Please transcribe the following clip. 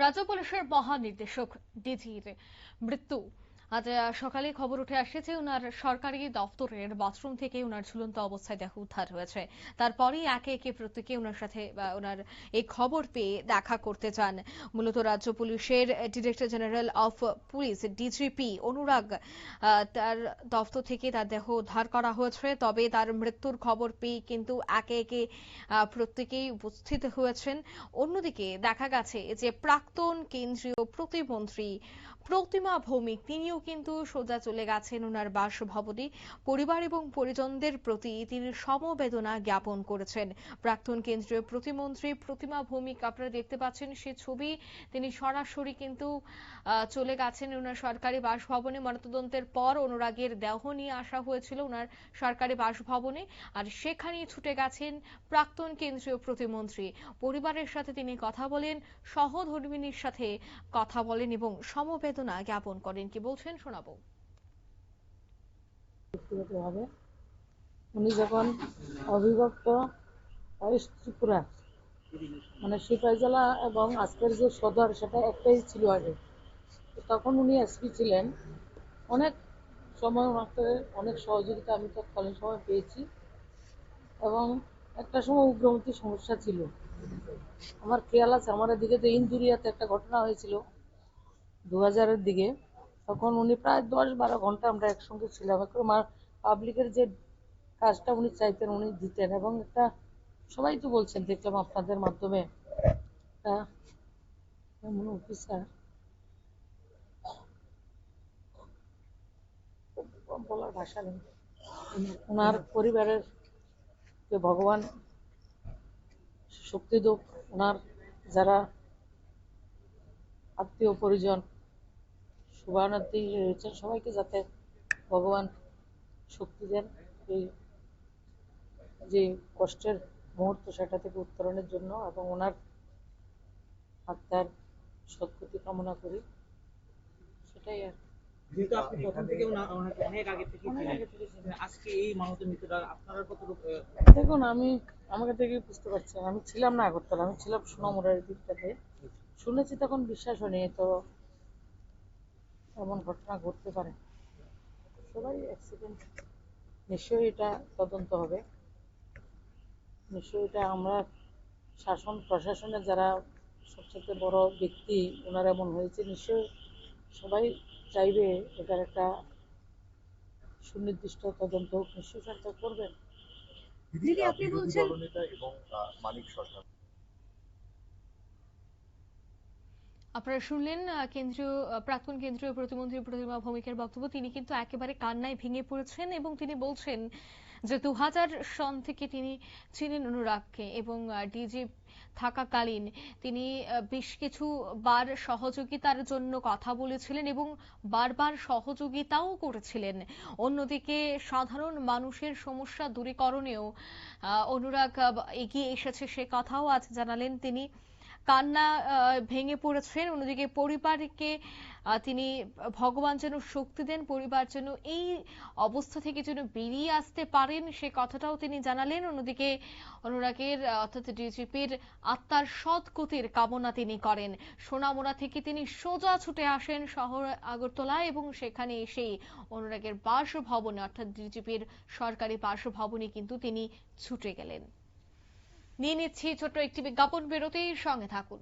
রাজ্য পুলিশের মহানির্দেশক ডিজির মৃত্যু। আজ সকালে খবর উঠে আসে যে ওনার সরকারি দপ্তরের বাথরুম থেকে ওনার ঝুলন্ত অবস্থায় দেহ উদ্ধার হয়েছে। তারপরেই একে একে প্রত্যেকে ওনার সাথে ওনার এই খবর পেয়ে দেখা করতে চান। মূলত রাজ্য পুলিশের director general of police DGP Anurag তার দপ্তর থেকে তার দেহ উদ্ধার করা হয়েছে। তবে তার মৃত্যুর খবর পেয়ে কিন্তু একে একে প্রত্যেকেই উপস্থিত হয়েছেন। অন্যদিকে দেখা গেছে যে প্রাক্তন কেন্দ্রীয় প্রতিমন্ত্রী প্রতিমা ভৌমিক তিনিও কিন্তু সোজা চলে গেছেন ওনার বাসভবনে। পরিবার এবং পরিজনদের প্রতি তিনি সমবেদনা জ্ঞাপন করেছেন। প্রাক্তন কেন্দ্রীয় প্রতিমন্ত্রী প্রতিমা ভৌমিক আপনারা দেখতে পাচ্ছেন সে ছবি, তিনি সরাসরি কিন্তু চলে গেছেন ওনার সরকারি বাসভবনে। ময়নাতদন্তের পর অনুরাগের দেহ নিয়ে আসা হয়েছিল ওনার সরকারি বাসভবনে, আর সেখানেই ছুটে গেছেন প্রাক্তন কেন্দ্রীয় প্রতিমন্ত্রী। পরিবারের সাথে তিনি কথা বলেন, সহধর্মিণীর সাথে কথা বলেন এবং সমবেদনা জ্ঞাপন করেন। কি বলছেন শোনাবো। ব্যক্তিগতভাবে উনি যখন অবিভক্ত ত্রিপুরা মানে সিপাহীজলা এবং আজকের যে সদর সেটা একটাই ছিল আগে, তখন উনি এসপি ছিলেন। অনেক সময় ওনাকে অনেক সহযোগিতা আমি তৎকালীন সময় পেয়েছি এবং একটা সময় উগ্রমুখী সমস্যা ছিল। আমার খেয়াল আছে আমার এদিকে যে ইন্দুরিয়াতে একটা ঘটনা হয়েছিল 2000-এর দিকে, তখন উনি প্রায় 10-12 ঘন্টা আমরা একসঙ্গে ছিলাম। পাবলিকের যে কাজটা উনি চাইতেন উনি দিতেন এবং একটা সবাই তো বলছেন দেখলাম আপনাদের মাধ্যমে একটা এমন অফিসার বলার ভাষা নেই। ওনার পরিবারের যে ভগবান শক্তি দেব, ওনার যারা আত্মীয় পরিজন শুভানুধ্যায়ী রয়েছেন সবাইকে যাতে ভগবান শক্তি দেন এই যে কষ্টের মুহূর্ত সেটা থেকে উত্তরণের জন্য, এবং ওনার আত্মার সদ্গতি কামনা করি, সেটাই আর। যেহেতু আপনি প্রথম থেকে ওনাকে অনেক আগে থেকে ছিলেন, আজকে এই মানুষের মৃত্যুটা আপনার কতটুকু? দেখুন, আমি আমাকে থেকে বুঝতে পারছেন আমি ছিলাম না আগরতলা, আমি ছিলাম সোনামুড়ার দিকটাতে। শুনেছি তখন বিশ্বাস হয়নি তো এমন ঘটনা ঘটতে পারে। সবাই অ্যাক্সিডেন্ট, নিশ্চয়ই এটা তদন্ত হবে, নিশ্চয়ই এটা আমরা শাসন প্রশাসনের যারা সবচেয়ে বড় ব্যক্তি ওনারা এমন হয়েছে, নিশ্চয়ই সবাই চাইবে এটার একটা সুনির্দিষ্ট তদন্ত হোক, নিশ্চয়ই সরকার করবেন। দিদি আপনি বলছেন দলনেতা এবং মানিক সরকার, আপনারা শুনলেন প্রাক্তন কেন্দ্রীয় প্রতিমন্ত্রী প্রতিমা ভৌমিকের বক্তব্য। তিনি কিন্তু একেবারে কান্নায় ভেঙে পড়েছেন এবং তিনি বলছেন যে 2000 সন থেকে তিনি চিনেন অনুরাগকে এবং ডিজি থাকাকালীন তিনি বেশ কিছু বার সহযোগিতার জন্য কথা বলেছিলেন এবং বারবার সহযোগিতাও করেছিলেন। অন্যদিকে সাধারণ মানুষের সমস্যা দূরীকরণেও অনুরাগ এগিয়ে এসেছে, সে কথাও আজ জানালেন তিনি। কান্না ভেঙে পড়েছেন। অন্যদিকে পরিবারকে তিনি ভগবান যেন শক্তি দেন, পরিবার যেন এই অবস্থা থেকে যেন বেরিয়ে আসতে পারেন সে কথাটাও তিনি জানালেন। অন্যদিকে অনুরাগের অর্থাৎ ডিজিপির আত্মার সদ্গতির কামনা তিনি করেন। সোনামুড়া থেকে তিনি সোজা ছুটে আসেন শহর আগরতলা এবং সেখানে এসেই অনুরাগের বাসভবনে অর্থাৎ ডিজিপির সরকারি বাসভবনে কিন্তু তিনি ছুটে গেলেন। নিয়ে নিচ্ছি ছোট্ট একটি বিজ্ঞাপন বিরতির সঙ্গে থাকুন।